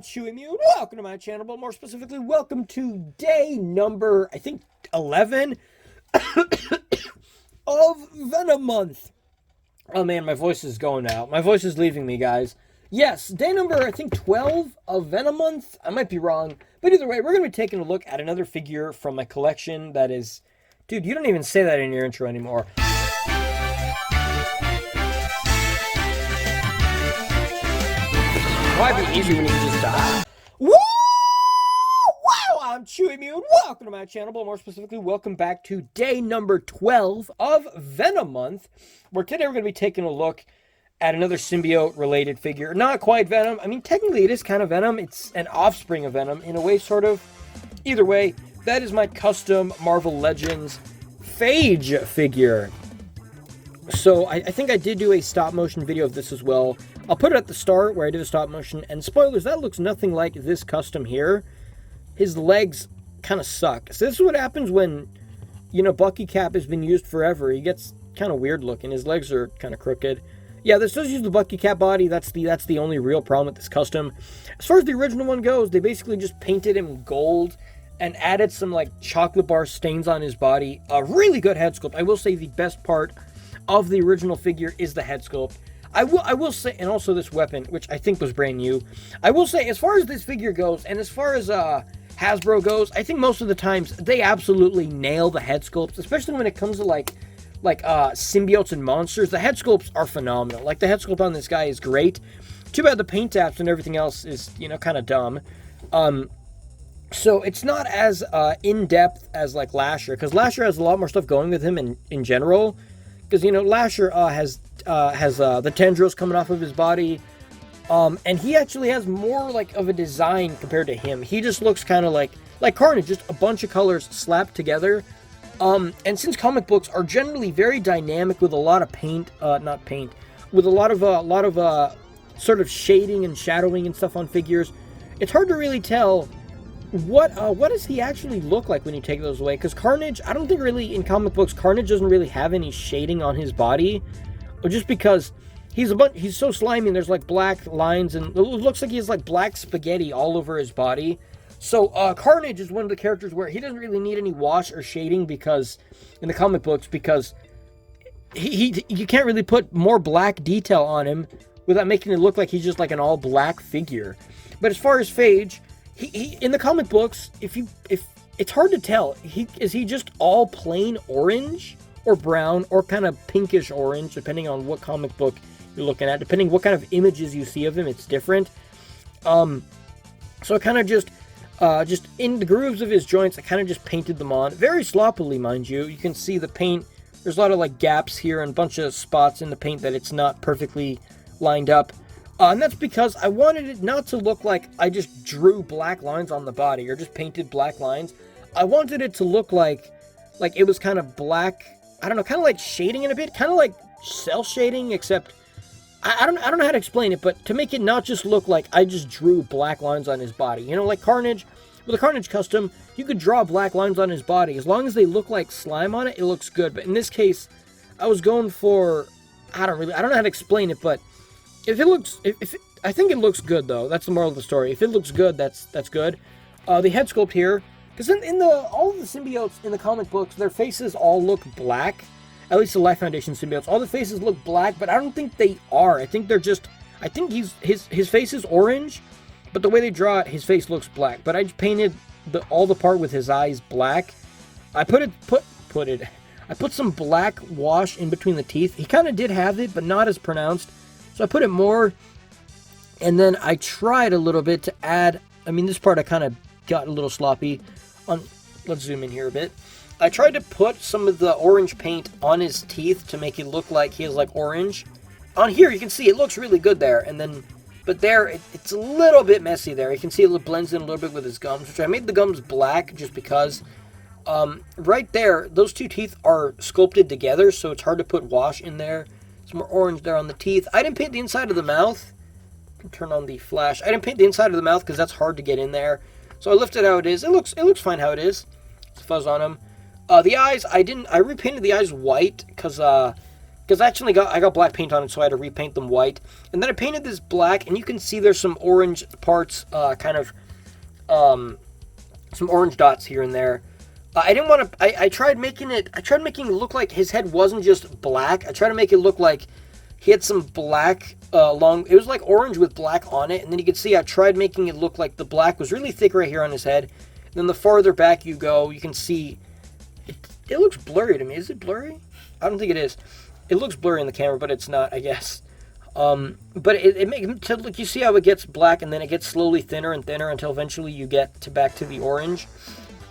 Chewy Mew, and welcome to my channel, but more specifically, welcome to day number, I think, 11 of Venom Month. Oh man, my voice is going out. My voice is leaving me, guys. Yes, day number, I think, 12 of Venom Month. I might be wrong, but either way, we're going to be taking a look at another figure from my collection that is... Dude, you don't even say that in your intro anymore. Might be easy when you just die. Woo! Wow! I'm Chewy Mew, and welcome to my channel, but more specifically, welcome back to day number 12 of Venom Month, where today we're going to be taking a look at another symbiote-related figure. Not quite Venom. I mean, technically it is kind of Venom. It's an offspring of Venom, in a way, sort of. Either way, that is my custom Marvel Legends Phage figure. So, I think I did do a stop-motion video of this as well. I'll put it at the start where I did a stop-motion. And spoilers, that looks nothing like this custom here. His legs kind of suck. So this is what happens when, you know, Bucky Cap has been used forever. He gets kind of weird looking. His legs are kind of crooked. Yeah, this does use the Bucky Cap body. That's the only real problem with this custom. As far as the original one goes, they basically just painted him gold and added some, like, chocolate bar stains on his body. A really good head sculpt. I will say the best part of the original figure is the head sculpt. I will say, and also this weapon, which I think was brand new. I will say, as far as this figure goes, and as far as Hasbro goes, I think most of the times they absolutely nail the head sculpts, especially when it comes to like symbiotes and monsters. The head sculpts are phenomenal. Like, the head sculpt on this guy is great. Too bad the paint apps and everything else is, you know, kind of dumb. So it's not as in-depth as, like, Lasher, because Lasher has a lot more stuff going with him in general. Because, you know, Lasher has the tendrils coming off of his body, and he actually has more, like, of a design compared to him. He just looks kind of like Carnage, just a bunch of colors slapped together. And since comic books are generally very dynamic with a lot of with a lot of sort of shading and shadowing and stuff on figures, it's hard to really tell what does he actually look like when you take those away. Because Carnage, I don't think really in comic books, Carnage doesn't really have any shading on his body, or just because he's so slimy and there's like black lines and it looks like he has like black spaghetti all over his body. So, Carnage is one of the characters where he doesn't really need any wash or shading, because, in the comic books, because you can't really put more black detail on him without making it look like he's just like an all-black figure. But as far as Phage, he in the comic books, if it's hard to tell, is he just all plain orange, or brown, or kind of pinkish orange, depending on what comic book you're looking at. Depending what kind of images you see of him, it's different. So I kind of just in the grooves of his joints, I kind of just painted them on. Very sloppily, mind you. You can see the paint. There's a lot of, like, gaps here and a bunch of spots in the paint that it's not perfectly lined up. And that's because I wanted it not to look like I just drew black lines on the body or just painted black lines. I wanted it to look like it was kind of black. I don't know, kind of like shading it a bit. Kind of like cell shading, except... I don't know how to explain it, but to make it not just look like I just drew black lines on his body. You know, like Carnage, with a Carnage custom, you could draw black lines on his body. As long as they look like slime on it, it looks good. But in this case, I was going for, I don't know how to explain it, but if it looks, I think it looks good, though. That's the moral of the story. If it looks good, that's good. The head sculpt here, because all of the symbiotes in the comic books, their faces all look black. At least the Life Foundation symbiotes. All the faces look black, but I don't think they are. I think they're just... I think his face is orange, but the way they draw it, his face looks black. But I just painted all the part with his eyes black. I put some black wash in between the teeth. He kind of did have it, but not as pronounced. So I put it more, and then I tried a little bit to add... I mean, this part I kind of got a little sloppy. Let's zoom in here a bit. I tried to put some of the orange paint on his teeth to make it look like he has, like, orange. On here, you can see it looks really good there, and then, but there, it's a little bit messy there. You can see it blends in a little bit with his gums, which I made the gums black just because. Right there, those two teeth are sculpted together, so it's hard to put wash in there. Some more orange there on the teeth. I didn't paint the inside of the mouth. I can turn on the flash. I didn't paint the inside of the mouth because that's hard to get in there. So I left it how it is. It looks fine how it is. It's fuzz on him. The eyes, I repainted the eyes white because because I got black paint on it, so I had to repaint them white. And then I painted this black, and you can see there's some orange parts, some orange dots here and there. I didn't want to. I tried making it look like his head wasn't just black. I tried to make it look like he had some black it was like orange with black on it, and then you can see I tried making it look like the black was really thick right here on his head. And then the farther back you go, you can see it looks blurry to me. Is it blurry? I don't think it is. It looks blurry in the camera, but it's not, I guess. But it makes to look. You see how it gets black, and then it gets slowly thinner and thinner until eventually you get back to the orange.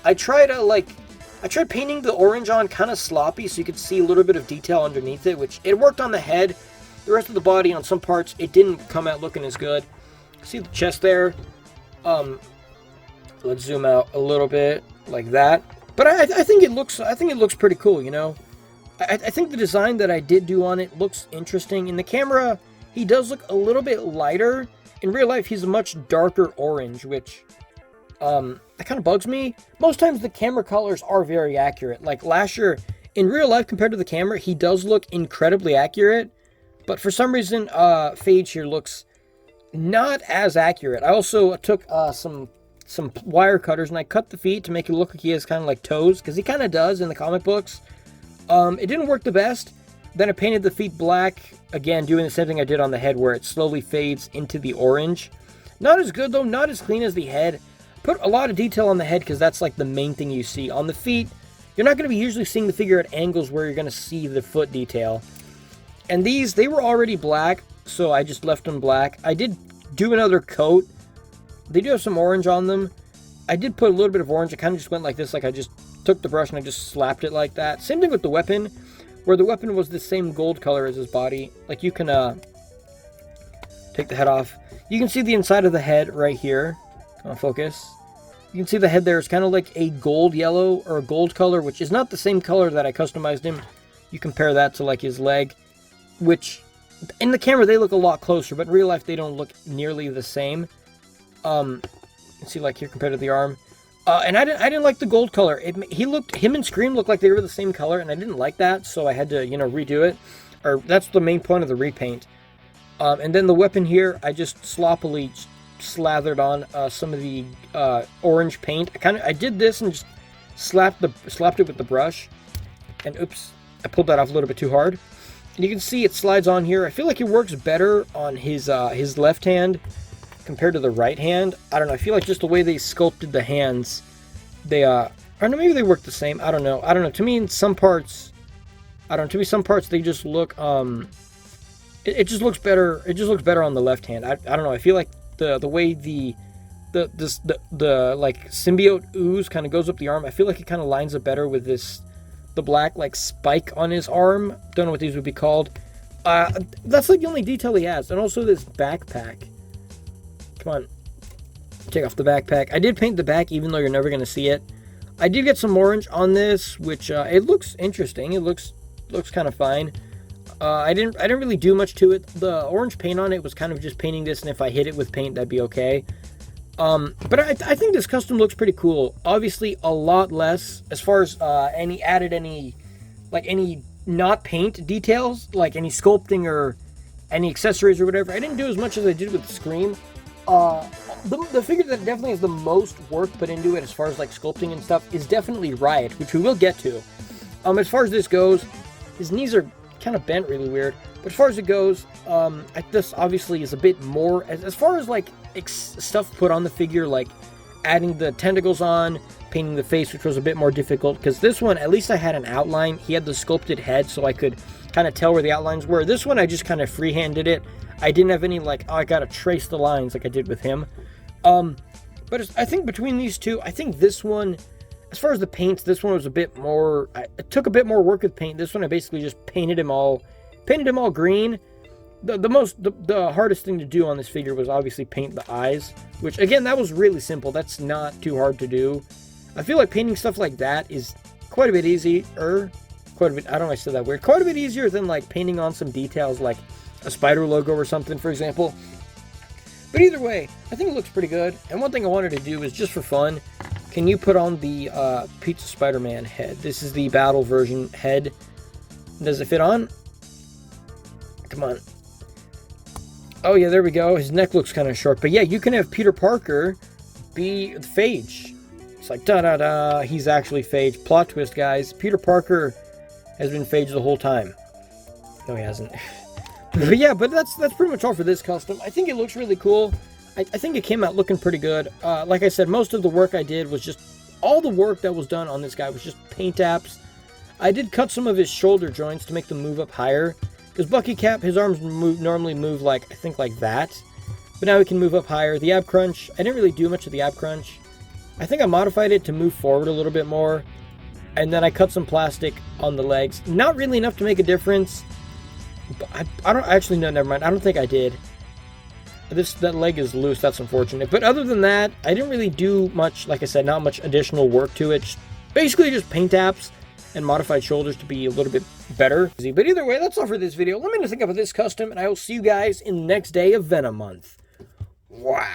I tried painting the orange on kind of sloppy, so you could see a little bit of detail underneath it, which it worked on the head. The rest of the body, on some parts, it didn't come out looking as good. See the chest there? Let's zoom out a little bit like that. But I think it looks pretty cool, you know. I think the design that I did do on it looks interesting. In the camera, he does look a little bit lighter. In real life, he's a much darker orange, which that kind of bugs me. Most times the camera colors are very accurate. Like Lasher, in real life compared to the camera, he does look incredibly accurate. But for some reason, Phage here looks not as accurate. I also took some wire cutters and I cut the feet to make it look like he has kind of like toes, because he kind of does in the comic books. It didn't work the best. Then I painted the feet black, again doing the same thing I did on the head where it slowly fades into the orange. Not as good though, not as clean as the head. Put a lot of detail on the head because that's like the main thing you see. On the feet, you're not going to be usually seeing the figure at angles where you're going to see the foot detail. And these, they were already black, so I just left them black. I did do another coat. They do have some orange on them. I did put a little bit of orange. I kind of just went like this, like I just took the brush and I just slapped it like that. Same thing with the weapon, where the weapon was the same gold color as his body. Like you can take the head off. You can see the inside of the head right here. Come on, focus. You can see the head there is kind of like a gold yellow or a gold color, which is not the same color that I customized him. You compare that to like his leg, which in the camera they look a lot closer, but in real life they don't look nearly the same. You can see like here compared to the arm. And I didn't like the gold color. Him and Scream looked like they were the same color, and I didn't like that, so I had to, you know, redo it. Or that's the main point of the repaint. And then the weapon here, I just sloppily slathered on some of the orange paint. I did this and just slapped it with the brush. And oops, I pulled that off a little bit too hard. And you can see it slides on here. I feel like it works better on his left hand compared to the right hand. I don't know. I feel like just the way they sculpted the hands, they I don't know, maybe they work the same. I don't know. To me, in some parts, some parts they just look it just looks better. It just looks better on the left hand. I don't know. I feel like the way the like symbiote ooze kind of goes up the arm, I feel like it kind of lines up better with the black like spike on his arm. Don't know what these would be called. That's like the only detail he has. And also this backpack. Come on, take off the backpack. I did paint the back, even though you're never going to see it. I did get some orange on this, which it looks interesting. It looks kind of fine. I didn't really do much to it. The orange paint on it was kind of just painting this, and if I hit it with paint, that'd be okay. But I think this custom looks pretty cool. Obviously, a lot less as far as any not paint details, like any sculpting or any accessories or whatever. I didn't do as much as I did with Scream. The figure that definitely has the most work put into it as far as like sculpting and stuff is definitely Riot, which we will get to. As far as this goes, his knees are kind of bent really weird, but as far as it goes, this obviously is a bit more as far as like stuff put on the figure, like adding the tentacles on, painting the face, which was a bit more difficult, because this one at least I had an outline. He had the sculpted head, so I could kind of tell where the outlines were. This one I just kind of freehanded it. I didn't have any like, oh, I gotta trace the lines like I did with him. But I think between these two, I think this one, as far as the paints, this one was a bit more, it took a bit more work with paint. This one I basically just painted him all green. The hardest thing to do on this figure was obviously paint the eyes, which again, that was really simple. That's not too hard to do. I feel like painting stuff like that is quite a bit easier. I don't know if I said that weird. Quite a bit easier than like painting on some details like a spider logo or something, for example. But either way, I think it looks pretty good. And one thing I wanted to do is just for fun, can you put on the Pizza Spider-Man head? This is the battle version head. Does it fit on? Come on. Oh, yeah, there we go. His neck looks kind of short. But yeah, you can have Peter Parker be Phage. It's like, da-da-da, he's actually Phage. Plot twist, guys. Peter Parker has been Phage the whole time. No, he hasn't. But yeah, but that's pretty much all for this custom. I think it looks really cool. I think it came out looking pretty good. Like I said, most of the work I did was just... All the work that was done on this guy was just paint apps. I did cut some of his shoulder joints to make them move up higher. Because Bucky Cap, his arms normally move like, I think like that. But now he can move up higher. The ab crunch, I didn't really do much of the ab crunch. I think I modified it to move forward a little bit more. And then I cut some plastic on the legs. Not really enough to make a difference. But I don't actually, no, never mind. I don't think I did. That leg is loose, that's unfortunate. But other than that, I didn't really do much, like I said, not much additional work to it. Basically just paint apps and modified shoulders to be a little bit better. But either way, that's all for this video. Let me know what you think about this custom, and I will see you guys in the next day of Venom Month. Wow.